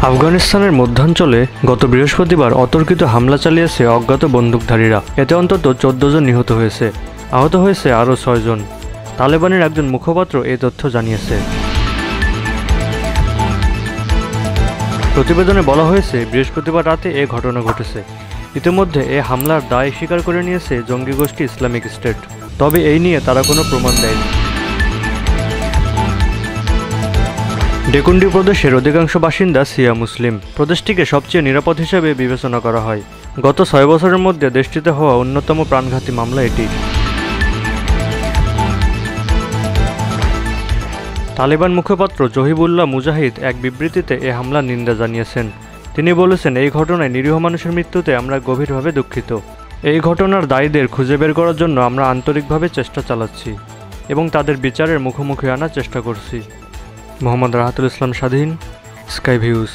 আফগানিস্তানের মধ্যাঞ্চলে গত বৃহস্পতিবার অতর্কিত হামলা চালিয়েছে অজ্ঞাত বন্দুকধারীরা। এতে অন্তত 14 জন নিহত হয়েছে, আহত হয়েছে আরও 6 জন। তালেবানের একজন মুখপাত্র এই তথ্য জানিয়েছে। প্রতিবেদনে বলা হয়েছে, বৃহস্পতিবার রাতে এ ঘটনা ঘটেছে। ইতিমধ্যে এ হামলার দায় স্বীকার করে নিয়েছে জঙ্গি গোষ্ঠী ইসলামিক স্টেট, তবে এই নিয়ে তারা কোনো প্রমাণ দেয়নি। ডেকুন্ডি প্রদেশের অধিকাংশ বাসিন্দা শিয়া মুসলিম। প্রদেশটিকে সবচেয়ে নিরাপদ হিসেবে বিবেচনা করা হয়। গত 6 বছরের মধ্যে দেশটিতে হওয়া অন্যতম প্রাণঘাতী মামলা এটি। তালেবান মুখপাত্র জহিবুল্লাহ মুজাহিদ এক বিবৃতিতে এ হামলার নিন্দা জানিয়েছেন। তিনি বলেছেন, এই ঘটনায় নিরীহ মানুষের মৃত্যুতে আমরা গভীরভাবে দুঃখিত। এই ঘটনার দায়ীদের খুঁজে বের করার জন্য আমরা আন্তরিকভাবে চেষ্টা চালাচ্ছি এবং তাদের বিচারের মুখোমুখি আনার চেষ্টা করছি। মোহাম্মদ রাহাতুল ইসলাম স্বাধীন, স্কাই ভিউজ।